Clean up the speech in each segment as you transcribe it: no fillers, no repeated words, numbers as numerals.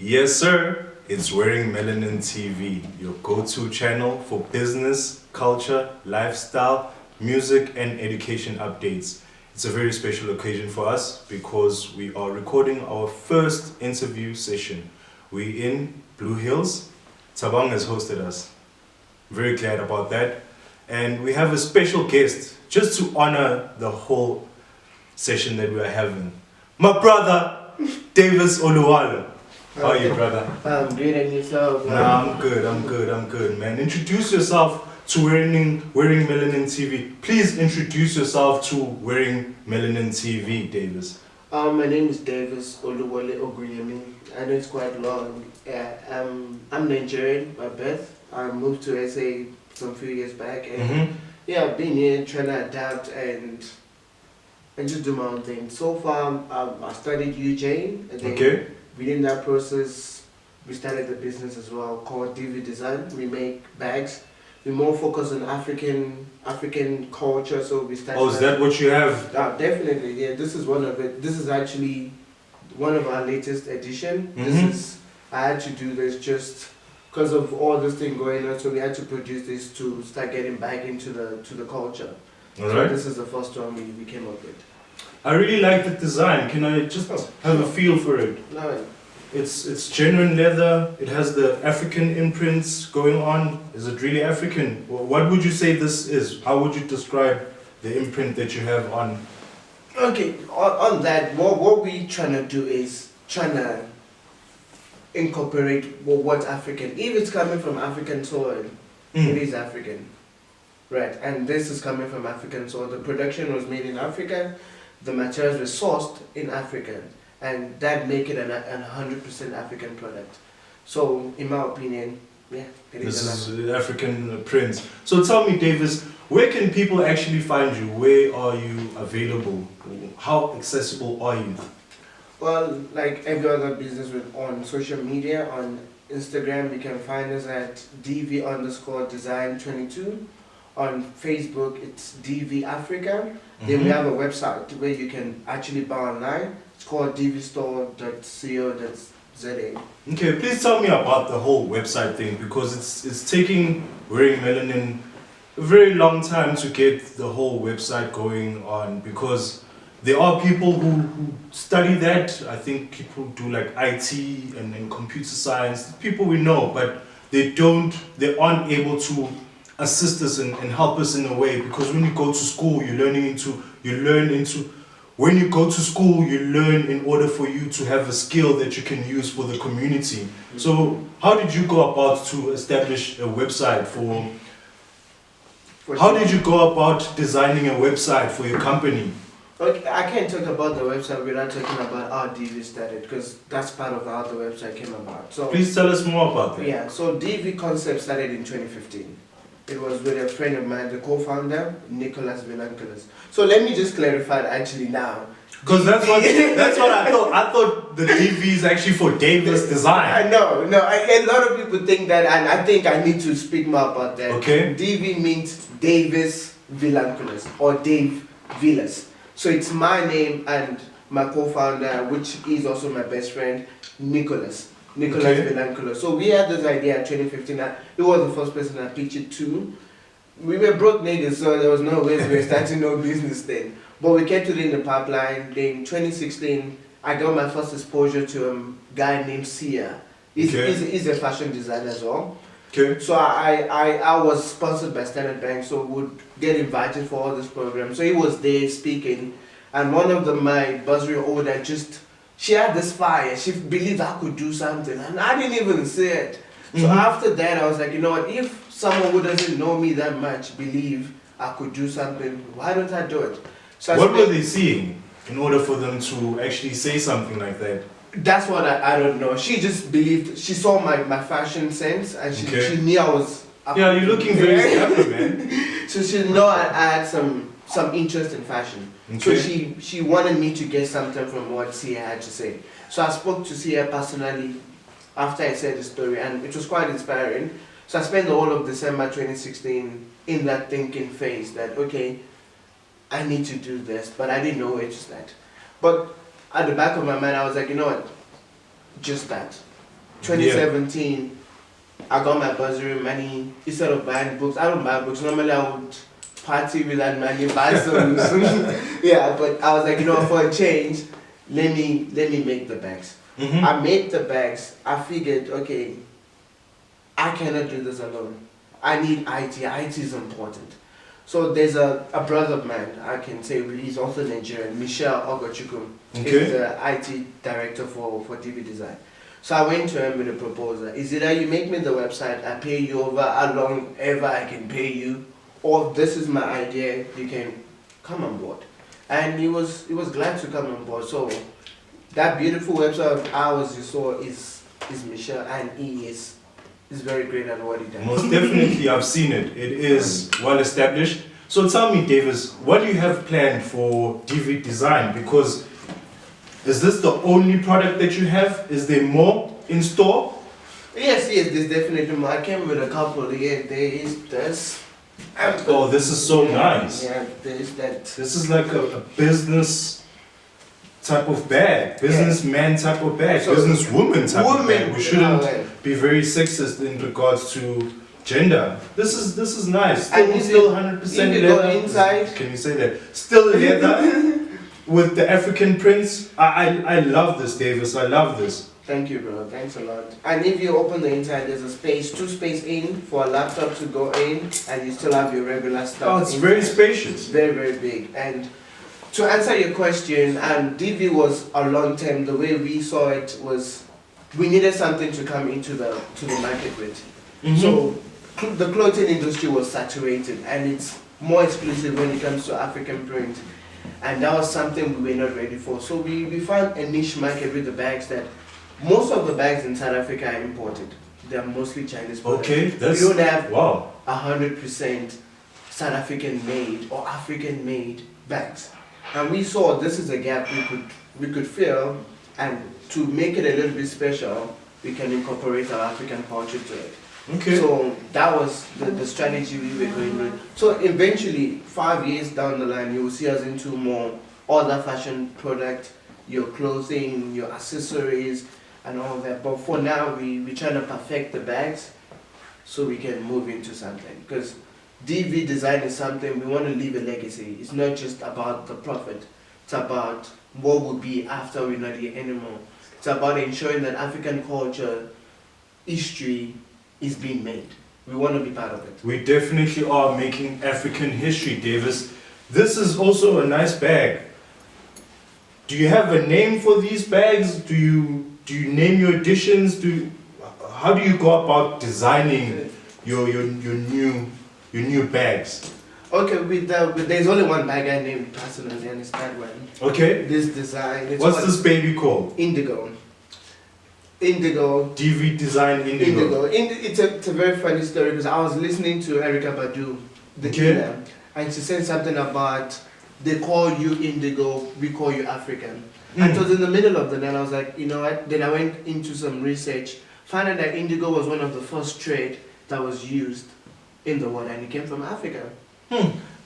Yes, sir. It's Wearing Melanin TV, your go-to channel for business, culture, lifestyle, music, and education updates. It's a very special occasion for us because we are recording our first interview session. We're in Blue Hills. Tabang has hosted us. Very glad about that. And we have a special guest just to honor the whole session that we are having. My brother, Davis Oluwala. How are you, brother? I'm good, and yourself? Nah, I'm good, man. Introduce yourself to Wearing Melanin TV. Please introduce yourself to Wearing Melanin TV, Davis. My name is Davis Oluwale Oguyemi. I know it's quite long. I'm Nigerian by birth. I moved to SA some few years back, and I've been here trying to adapt and just do my own thing. So far, I studied UJ, and then within that process, we started the business as well called DV Design. We make bags. We more focus on African culture, so we started. Oh, is that what you have? Definitely, yeah. This is one of it. This is actually one of our latest edition. I had to do this just because of all this thing going on, so we had to produce this to start getting back into the culture. All so right. This is the first one we came up with. I really like the design. Can I just have a feel for it? No. It's genuine leather. It has the African imprints going on. Is it really African? What would you say this is? How would you describe the imprint that you have on? Okay, on that, what we trying to do is trying to incorporate what's African. If it's coming from African soil, it is African. Right, and this is coming from African soil. The production was made in Africa. The materials were sourced in Africa, and that make it a 100% African product. So, in my opinion, yeah, this is African prints. So tell me, Davis, where can people actually find you? Where are you available? How accessible are you? Well, like every other business on social media, on Instagram, you can find us at DV_design22. On Facebook, it's DV Africa. Then we have a website where you can actually buy online. It's called dvstore.co.za. Okay, please tell me about the whole website thing, because it's taking Wearing Melanin a very long time to get the whole website going on, because there are people who study that. I think people do like IT and computer science, people we know, but they aren't able to assist us and help us in a way, because when you go to school, when you go to school, you learn in order for you to have a skill that you can use for the community. So how did you go about to establish a website how did you go about designing a website for your company? Okay, I can't talk about the website without talking about how DV started, because that's part of how the website came about. So please tell us more about that. Yeah, so DV concept started in 2015. It was with a friend of mine, the co-founder, Nicholas Vilanculas. So let me just clarify it actually now. Because that's what I thought. I thought the DV is actually for Davis Design. No, a lot of people think that, and I think I need to speak more about that. Okay. DV means Davis Vilanculas, or Dave Villas. So it's my name and my co-founder, which is also my best friend, Nicholas Vilanculas. So we had this idea in 2015. He was the first person I pitched it to. We were broke niggas, so there was no way we were starting no business then. But we kept it in the pipeline. Then 2016, I got my first exposure to a guy named Sia. He's a fashion designer as well. Okay. So I was sponsored by Standard Bank, so would get invited for all this program. So he was there speaking, and one of my bursary holder she had this fire. She believed I could do something, and I didn't even see it. So after that, I was like, you know what? If someone who doesn't know me that much believe I could do something, why don't I do it? So what were they seeing in order for them to actually say something like that? That's what I don't know. She just believed. She saw my fashion sense, and she knew I was. Yeah, you're looking very happy, man. So she knew I had some interest in fashion. Okay. So she wanted me to get something from what Sia had to say. So I spoke to Sia personally after I said the story, and it was quite inspiring. So I spent the whole of December 2016 in that thinking phase that, okay, I need to do this, but I didn't know where to start. But at the back of my mind, I was like, you know what, just that. 2017, I got my bursary money. Instead of buying books, I don't buy books. Normally I would party with that money, buy some. Yeah, but I was like, for a change, let me make the bags. I made the bags. I figured, okay, I cannot do this alone. I need IT. IT is important. So there's a brother of mine, I can say, he's also Nigerian, Michelle Ogochukwu. Okay. He's the IT director for TV design. So I went to him with a proposal. Is it that you make me the website, I pay you over how long ever I can pay you, or this is my idea, you can come on board. And he was glad to come on board. So that beautiful website of ours you saw is Michelle, and he is very great at what he does. Most definitely, I've seen it. It is well established. So tell me, Davis, what do you have planned for DV Design? Because is this the only product that you have? Is there more in store? Yes, there's definitely more. I came with a couple. Yeah, there is this. Oh, this is so nice. Yeah, there's that. This is like a business type of bag, businessman type of bag, So, businesswoman type of bag. We shouldn't yeah. be very sexist in regards to gender. This is nice. And Still 100% if you go leather. inside- Can you say that? Still leather with the African prints. I love this, Davis. I love this. Thank you, bro. Thanks a lot. And if you open the inside, there's a space, 2 space in for a laptop to go in, and you still have your regular stuff. Oh, it's very spacious. Very, very big. And to answer your question, DV was a long term. The way we saw it was we needed something to come into the market with. So the clothing industry was saturated, and it's more exclusive when it comes to African print. And that was something we were not ready for. So we found a niche market with the bags that most of the bags in South Africa are imported. They're mostly Chinese products. Okay, that's we don't have wow. 100% South African made or African made bags. And we saw this is a gap we could fill, and to make it a little bit special, we can incorporate our African culture to it. Okay. So that was the strategy we were going with. So eventually, 5 years down the line, you will see us into more other fashion product, your clothing, your accessories, and all that. But for now, we're trying to perfect the bags so we can move into something. Because DV design is something we want to leave a legacy. It's not just about the profit. It's about what will be after we're not here anymore. It's about ensuring that African culture, history is being made. We want to be part of it. We definitely are making African history, Davis. This is also a nice bag. Do you have a name for these bags? Do you name your editions? How do you go about designing your new bags? Okay, there's only one bag I named personally, and it's that one. Okay. This design. What's this baby called? Indigo. Indigo. DV Design Indigo. It's a very funny story because I was listening to Erica Badu, the killer, and she said something about they call you Indigo, we call you African. And it was in the middle of the night. I was like, you know what? Then I went into some research, found out that indigo was one of the first trade that was used in the world, and it came from Africa.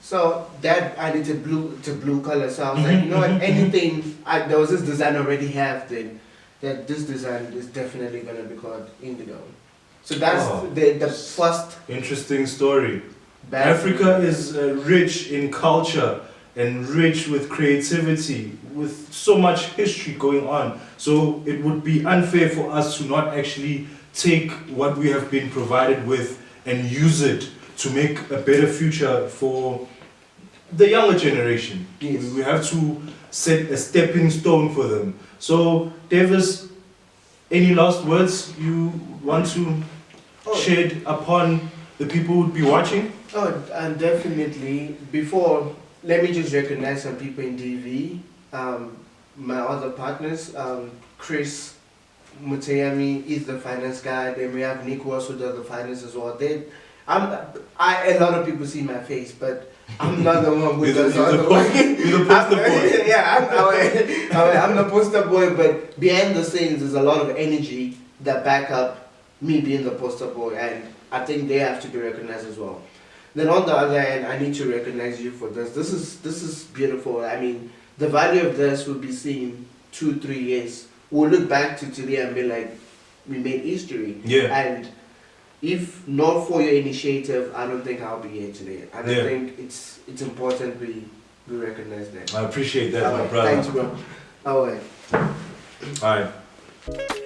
So that, and it's a blue color. So I was like, you know what? Anything there was this design already have then. That this design is definitely going to be called indigo. So that's the first interesting story. bag. Africa is rich in culture and rich with creativity, with so much history going on. So it would be unfair for us to not actually take what we have been provided with and use it to make a better future for the younger generation. Yes. We have to set a stepping stone for them. So, Davis, any last words you want to shed upon the people who would be watching? Oh, and definitely. Before, let me just recognize some people in DV. My other partners, Chris Muteyami is the finance guy. Then we have Nick Ross who does the finance as well. A lot of people see my face, but I'm not the one who does all the work. You're the poster boy. Yeah, I'm the poster boy, but behind the scenes there's a lot of energy that back up me being the poster boy, and I think they have to be recognized as well. Then on the other hand, I need to recognize you for this. This is beautiful. I mean, the value of this will be seen 2-3 years. We'll look back to today and be like, we made history. Yeah. And if not for your initiative, I don't think I'll be here today. And I think it's important we recognize that. I appreciate that, my Alright, brother. thanks, bro. Alright. All right.